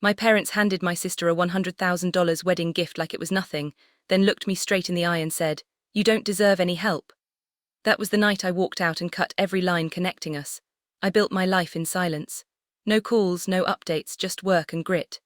My parents handed my sister a $100,000 wedding gift like it was nothing, then looked me straight in the eye and said, "You don't deserve any help." That was the night I walked out and cut every line connecting us. I built my life in silence. No calls, no updates, just work and grit.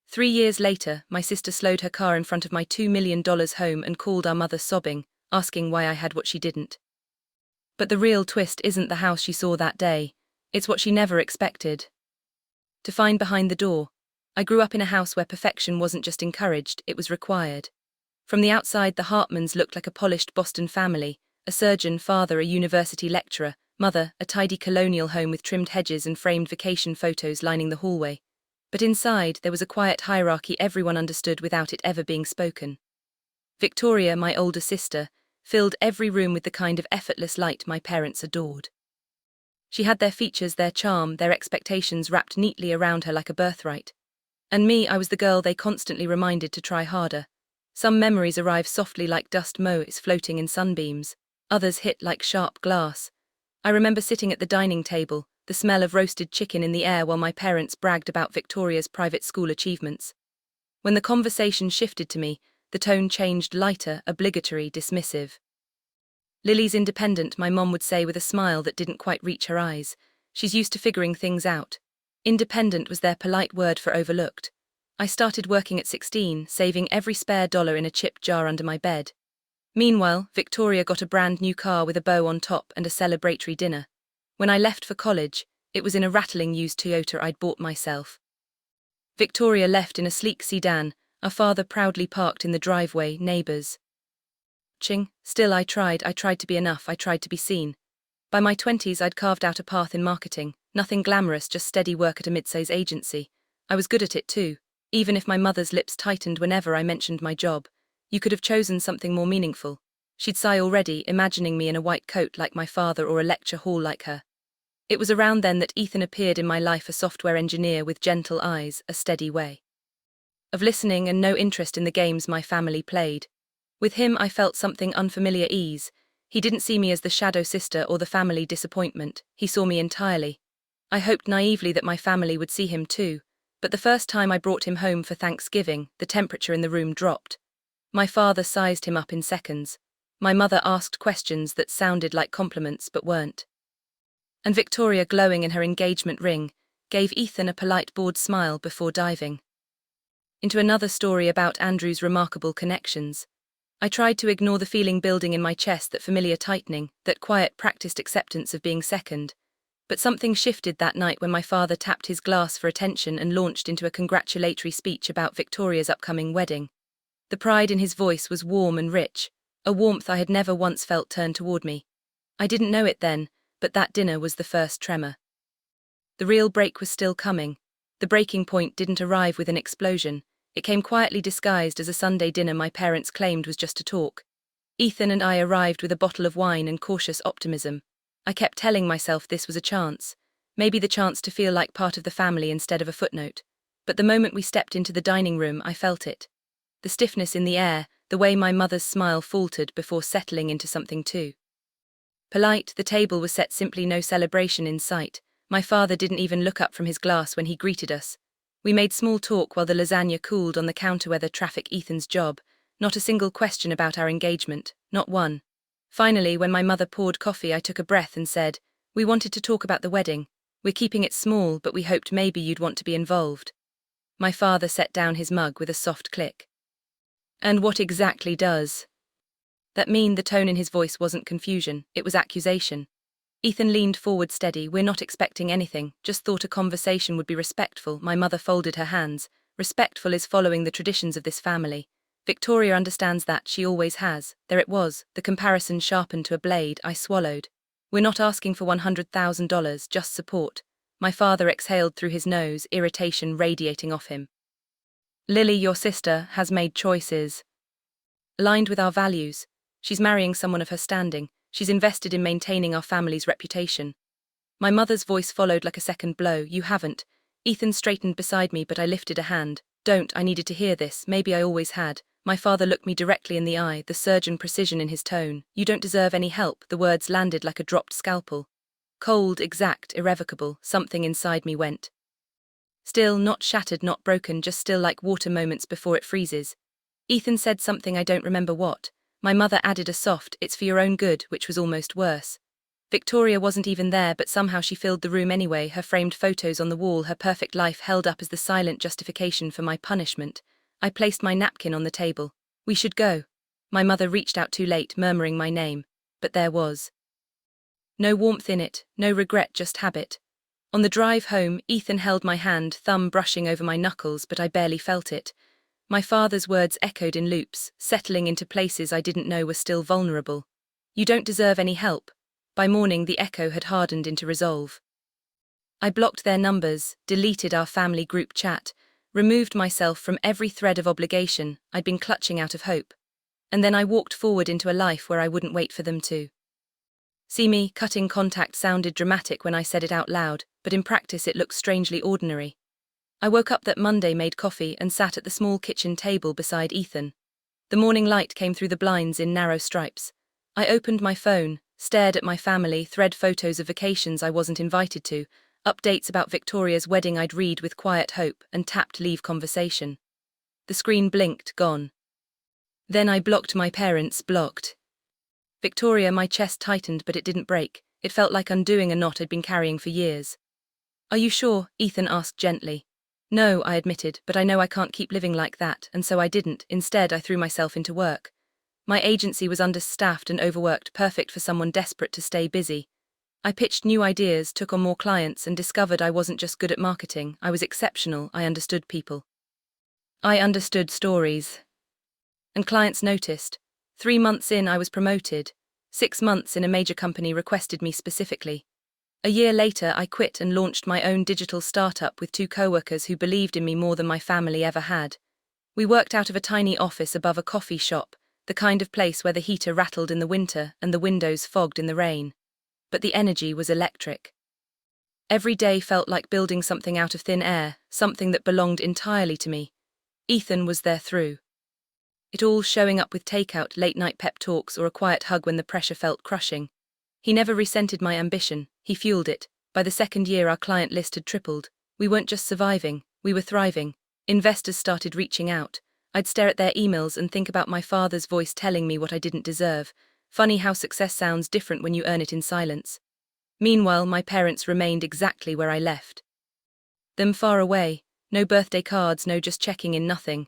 3 years later, my sister slowed her car in front of my $2 million home and called our mother sobbing, asking why I had what she didn't. But the real twist isn't the house she saw that day. It's what she never expected to find behind the door. I grew up in a house where perfection wasn't just encouraged, it was required. From the outside, the Hartmans looked like a polished Boston family, a surgeon, father a university lecturer, mother a tidy colonial home with trimmed hedges and framed vacation photos lining the hallway. But inside, there was a quiet hierarchy everyone understood without it ever being spoken. Victoria, my older sister, filled every room with the kind of effortless light my parents adored. She had their features, their charm, their expectations wrapped neatly around her like a birthright. And me, I was the girl they constantly reminded to try harder. Some memories arrive softly like dust motes floating in sunbeams, others hit like sharp glass. I remember sitting at the dining table, the smell of roasted chicken in the air while my parents bragged about Victoria's private school achievements. When the conversation shifted to me, the tone changed lighter, obligatory, dismissive. "Lily's independent," my mom would say with a smile that didn't quite reach her eyes. "She's used to figuring things out." Independent was their polite word for overlooked. I started working at 16, saving every spare dollar in a chip jar under my bed. Meanwhile, Victoria got a brand new car with a bow on top and a celebratory dinner. When I left for college, it was in a rattling used Toyota I'd bought myself. Victoria left in a sleek sedan, our father proudly parked in the driveway, neighbors watching. Still I tried to be enough, I tried to be seen. By my 20s I'd carved out a path in marketing, nothing glamorous, just steady work at a mid-size agency. I was good at it too, even if my mother's lips tightened whenever I mentioned my job. "You could have chosen something more meaningful." She'd sigh already, imagining me in a white coat like my father or a lecture hall like her. It was around then that Ethan appeared in my life, a software engineer with gentle eyes, a steady way of listening and no interest in the games my family played. With him I felt something unfamiliar ease. He didn't see me as the shadow sister or the family disappointment, he saw me entirely. I hoped naively that my family would see him too, but the first time I brought him home for Thanksgiving, the temperature in the room dropped. My father sized him up in seconds. My mother asked questions that sounded like compliments but weren't. And Victoria, glowing in her engagement ring, gave Ethan a polite bored smile before diving into another story about Andrew's remarkable connections. I tried to ignore the feeling building in my chest, that familiar tightening, that quiet practiced acceptance of being second. But something shifted that night when my father tapped his glass for attention and launched into a congratulatory speech about Victoria's upcoming wedding. The pride in his voice was warm and rich, a warmth I had never once felt turn toward me. I didn't know it then, but that dinner was the first tremor. The real break was still coming. The breaking point didn't arrive with an explosion. It came quietly, disguised as a Sunday dinner my parents claimed was just a talk. Ethan and I arrived with a bottle of wine and cautious optimism. I kept telling myself this was a chance, maybe the chance to feel like part of the family instead of a footnote. But the moment we stepped into the dining room, I felt it. The stiffness in the air, the way my mother's smile faltered before settling into something too polite. The table was set simply, no celebration in sight. My father didn't even look up from his glass when he greeted us. We made small talk while the lasagna cooled on the counter. Weather, traffic, Ethan's job. Not a single question about our engagement, not one. Finally, when my mother poured coffee, I took a breath and said, "We wanted to talk about the wedding. We're keeping it small, but we hoped maybe you'd want to be involved." My father set down his mug with a soft click. "And what exactly does that mean?" The tone in his voice wasn't confusion, it was accusation. Ethan leaned forward, steady. "We're not expecting anything, just thought a conversation would be respectful." My mother folded her hands. "Respectful is following the traditions of this family. Victoria understands that, she always has." There it was, the comparison sharpened to a blade. I swallowed. "We're not asking for $100,000, just support." My father exhaled through his nose, irritation radiating off him. "Lily, your sister, has made choices aligned with our values. She's marrying someone of her standing. She's invested in maintaining our family's reputation." My mother's voice followed like a second blow. "You haven't." Ethan straightened beside me, but I lifted a hand. "Don't, I needed to hear this, maybe I always had." My father looked me directly in the eye, the surgeon precision in his tone. "You don't deserve any help." The words landed like a dropped scalpel. Cold, exact, irrevocable. Something inside me went Still, not shattered, not broken, just still like water moments before it freezes. Ethan said something, I don't remember what. My mother added a soft, it's for your own good, which was almost worse. Victoria wasn't even there, but somehow she filled the room anyway, her framed photos on the wall, her perfect life held up as the silent justification for my punishment. I placed my napkin on the table. We should go. My mother reached out too late, murmuring my name. But there was no warmth in it, no regret, just habit. On the drive home, Ethan held my hand, thumb brushing over my knuckles, but I barely felt it. My father's words echoed in loops, settling into places I didn't know were still vulnerable. You don't deserve any help. By morning, the echo had hardened into resolve. I blocked their numbers, deleted our family group chat, removed myself from every thread of obligation I'd been clutching out of hope. And then I walked forward into a life where I wouldn't wait for them to see me. Cutting contact sounded dramatic when I said it out loud, but in practice it looked strangely ordinary. I woke up that Monday, made coffee, and sat at the small kitchen table beside Ethan. The morning light came through the blinds in narrow stripes. I opened my phone, stared at my family, thread photos of vacations I wasn't invited to, updates about Victoria's wedding I'd read with quiet hope, and tapped leave conversation. The screen blinked, gone. Then I blocked my parents, blocked Victoria. My chest tightened, but it didn't break. It felt like undoing a knot I'd been carrying for years. Are you sure? Ethan asked gently. No, I admitted, but I know I can't keep living like that, and so I didn't. Instead, I threw myself into work. My agency was understaffed and overworked, perfect for someone desperate to stay busy. I pitched new ideas, took on more clients, and discovered I wasn't just good at marketing, I was exceptional. I understood people. I understood stories. And clients noticed. 3 months in, I was promoted. 6 months in, a major company requested me specifically. A year later, I quit and launched my own digital startup with 2 co-workers who believed in me more than my family ever had. We worked out of a tiny office above a coffee shop, the kind of place where the heater rattled in the winter and the windows fogged in the rain. But the energy was electric. Every day felt like building something out of thin air, something that belonged entirely to me. Ethan was there through it all, showing up with takeout, late-night pep talks, or a quiet hug when the pressure felt crushing. He never resented my ambition, he fueled it. By the 2nd year, our client list had tripled. We weren't just surviving, we were thriving. Investors started reaching out. I'd stare at their emails and think about my father's voice telling me what I didn't deserve. Funny how success sounds different when you earn it in silence. Meanwhile, my parents remained exactly where I left them, far away. No birthday cards, no just checking in, nothing.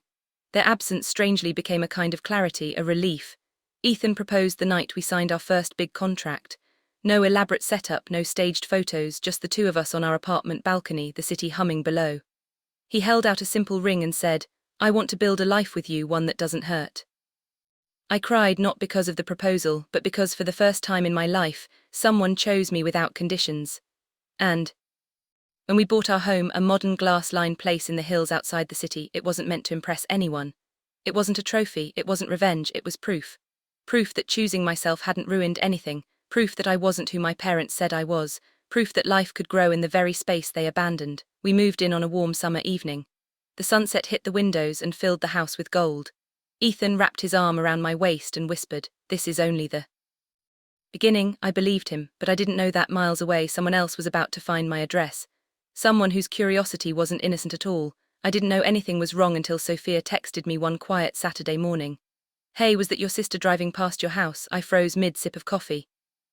Their absence strangely became a kind of clarity, a relief. Ethan proposed the night we signed our first big contract. No elaborate setup, no staged photos, just the 2 of us on our apartment balcony, the city humming below. He held out a simple ring and said, I want to build a life with you, one that doesn't hurt. I cried, not because of the proposal, but because for the first time in my life, someone chose me without conditions. And when we bought our home, a modern glass-lined place in the hills outside the city, it wasn't meant to impress anyone. It wasn't a trophy, it wasn't revenge, it was proof. Proof that choosing myself hadn't ruined anything, proof that I wasn't who my parents said I was, proof that life could grow in the very space they abandoned. We moved in on a warm summer evening. The sunset hit the windows and filled the house with gold. Ethan wrapped his arm around my waist and whispered, this is only the beginning. I believed him, but I didn't know that miles away someone else was about to find my address. Someone whose curiosity wasn't innocent at all. I didn't know anything was wrong until Sophia texted me one quiet Saturday morning. Hey, was that your sister driving past your house? I froze mid-sip of coffee.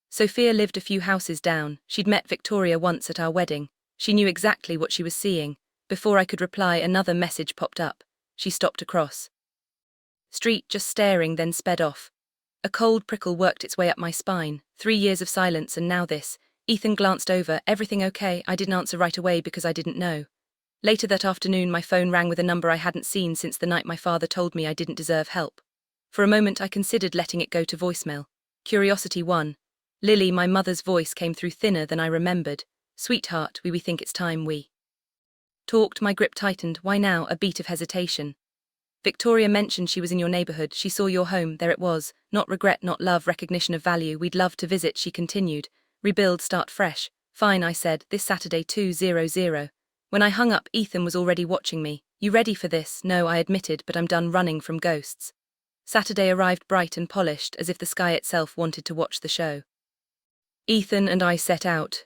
Sophia lived a few houses down. She'd met Victoria once at our wedding. She knew exactly what she was seeing. Before I could reply, another message popped up. She stopped across street, just staring, then sped off. A cold prickle worked its way up my spine. 3 years of silence and now this. Ethan glanced over. Everything okay? I didn't answer right away because I didn't know. Later that afternoon, my phone rang with a number I hadn't seen since the night my father told me I didn't deserve help. For a moment I considered letting it go to voicemail. Curiosity won. Lily, my mother's voice, came through thinner than I remembered. Sweetheart, we think it's time we talked. My grip tightened. Why now? A beat of hesitation. Victoria mentioned she was in your neighborhood. She saw your home. There it was. Not regret, not love, recognition of value. We'd love to visit, she continued. Rebuild, start fresh. Fine, I said, this Saturday 2:00. When I hung up, Ethan was already watching me. You ready for this? No, I admitted, but I'm done running from ghosts. Saturday arrived bright and polished, as if the sky itself wanted to watch the show. Ethan and I set out.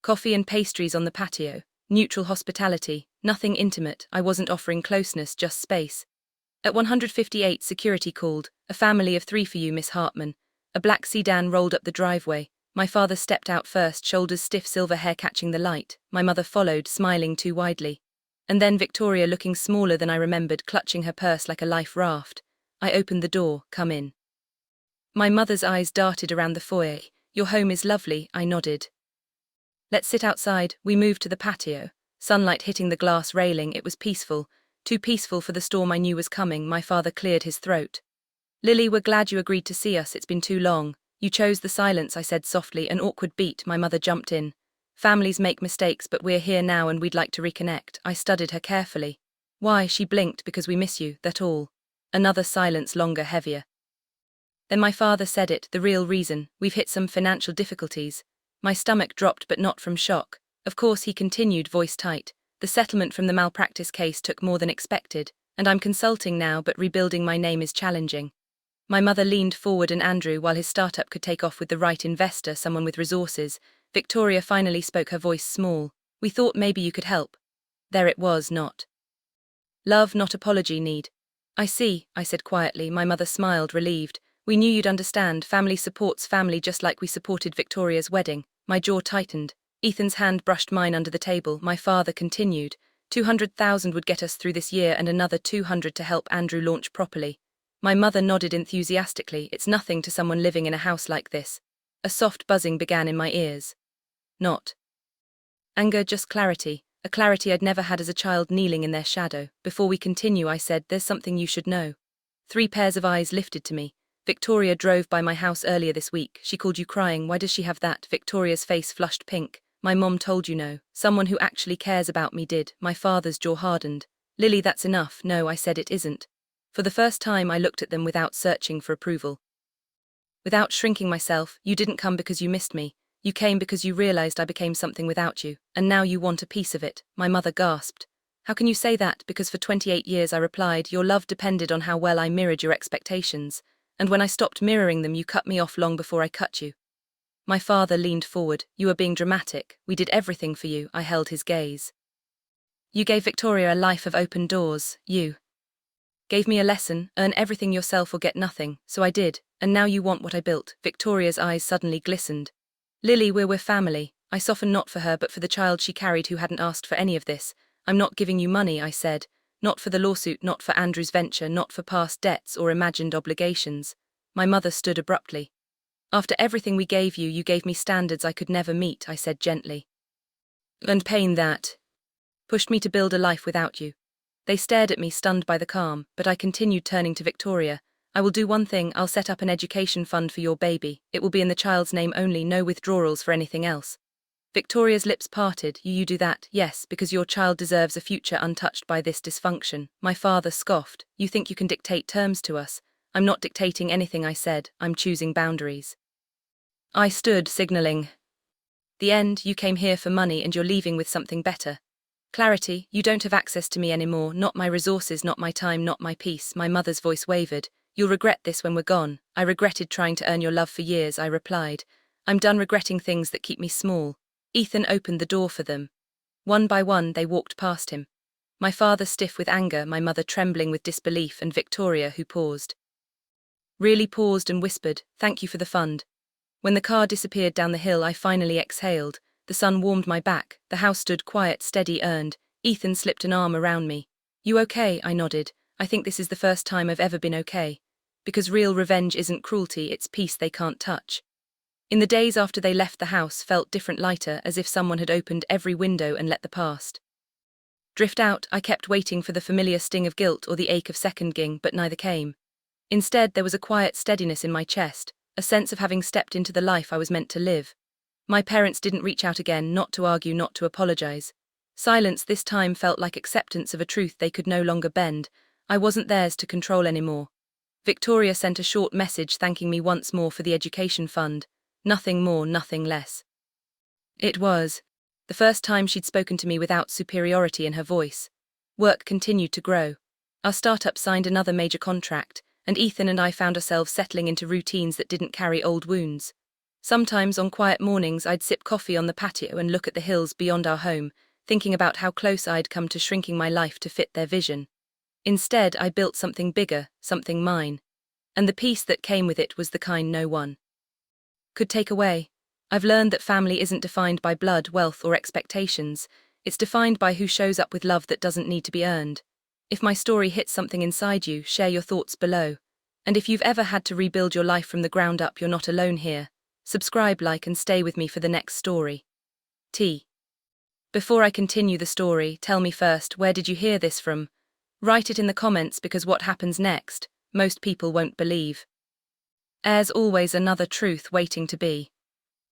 Coffee and pastries on the patio, neutral hospitality. Nothing intimate, I wasn't offering closeness, just space. At 158, security called. A family of 3 for you, Miss Hartman. A black sedan rolled up the driveway. My father stepped out first, shoulders stiff, silver hair catching the light. My mother followed, smiling too widely. And then Victoria, looking smaller than I remembered, clutching her purse like a life raft. I opened the door. Come in. My mother's eyes darted around the foyer. Your home is lovely, I nodded. Let's sit outside. We moved to the patio. Sunlight hitting the glass railing, it was peaceful. Too peaceful for the storm I knew was coming. My father cleared his throat. Lily, we're glad you agreed to see us, it's been too long. You chose the silence, I said softly, an awkward beat. My mother jumped in. Families make mistakes, but we're here now and we'd like to reconnect. I studied her carefully. Why? She blinked. Because we miss you, that all. Another silence, longer, heavier. Then my father said it, the real reason. We've hit some financial difficulties. My stomach dropped, but not from shock. Of course, he continued, voice tight. The settlement from the malpractice case took more than expected, and I'm consulting now, but rebuilding my name is challenging. My mother leaned forward, and Andrew, while his startup could take off with the right investor, someone with resources, Victoria finally spoke, her voice small. We thought maybe you could help. There it was, not love, not apology, need. I see, I said quietly. My mother smiled, relieved. We knew you'd understand. Family supports family, just like we supported Victoria's wedding. My jaw tightened. Ethan's hand brushed mine under the table. My father continued. 200,000 would get us through this year and another 200 to help Andrew launch properly. My mother nodded enthusiastically. It's nothing to someone living in a house like this. A soft buzzing began in my ears. Not anger, just clarity. A clarity I'd never had as a child, kneeling in their shadow. Before we continue, I said, there's something you should know. 3 pairs of eyes lifted to me. Victoria drove by my house earlier this week. She called you crying. Why does she have that? Victoria's face flushed pink. My mom told you no. Someone who actually cares about me did. My father's jaw hardened. Lily, that's enough. No, I said, it isn't. For the first time I looked at them without searching for approval. Without shrinking myself. You didn't come because you missed me. You came because you realized I became something without you, and now you want a piece of it. My mother gasped. How can you say that? Because for 28 years, I replied, your love depended on how well I mirrored your expectations. And when I stopped mirroring them, you cut me off long before I cut you. My father leaned forward. You are being dramatic. We did everything for you. I held his gaze. You gave Victoria a life of open doors. You gave me a lesson, earn everything yourself or get nothing. So I did, and now you want what I built. Victoria's eyes suddenly glistened. Lily, we're family. I softened, not for her but for the child she carried who hadn't asked for any of this. I'm not giving you money, I said. Not for the lawsuit, not for Andrew's venture, not for past debts or imagined obligations. My mother stood abruptly. After everything we gave you, you gave me standards I could never meet, I said gently. And pain that pushed me to build a life without you. They stared at me, stunned by the calm, but I continued, turning to Victoria. I will do one thing. I'll set up an education fund for your baby. It will be in the child's name only, no withdrawals for anything else. Victoria's lips parted. You do that? Yes, because your child deserves a future untouched by this dysfunction. My father scoffed. You think you can dictate terms to us? I'm not dictating anything, I said. I'm choosing boundaries. I stood, signaling. The end. You came here for money and you're leaving with something better. Clarity. You don't have access to me anymore. Not my resources, not my time, not my peace. My mother's voice wavered. You'll regret this when we're gone. I regretted trying to earn your love for years, I replied. I'm done regretting things that keep me small. Ethan opened the door for them. One by one, they walked past him. My father stiff with anger, my mother trembling with disbelief, and Victoria, who paused. Really paused and whispered, thank you for the fund. When the car disappeared down the hill, I finally exhaled. The sun warmed my back. The house stood quiet, steady, earned. Ethan slipped an arm around me. You okay? I nodded. I think this is the first time I've ever been okay. Because real revenge isn't cruelty, it's peace they can't touch. In the days after they left, the house felt different, lighter, as if someone had opened every window and let the past drift out. I kept waiting for the familiar sting of guilt or the ache of second-guessing, but neither came. Instead, there was a quiet steadiness in my chest, a sense of having stepped into the life I was meant to live. My parents didn't reach out again, not to argue, not to apologize. Silence this time felt like acceptance of a truth they could no longer bend. I wasn't theirs to control anymore. Victoria sent a short message thanking me once more for the education fund. Nothing more, nothing less. It was the first time she'd spoken to me without superiority in her voice. Work continued to grow. Our startup signed another major contract, and Ethan and I found ourselves settling into routines that didn't carry old wounds. Sometimes on quiet mornings I'd sip coffee on the patio and look at the hills beyond our home, thinking about how close I'd come to shrinking my life to fit their vision. Instead, I built something bigger, something mine. And the peace that came with it was the kind no one could take away. I've learned that family isn't defined by blood, wealth, or expectations. It's defined by who shows up with love that doesn't need to be earned. If my story hits something inside you, share your thoughts below. And if you've ever had to rebuild your life from the ground up, you're not alone here. Subscribe, like, and stay with me for the next story. T. Before I continue the story, tell me first, where did you hear this from? Write it in the comments, because what happens next, most people won't believe. There's always another truth waiting to be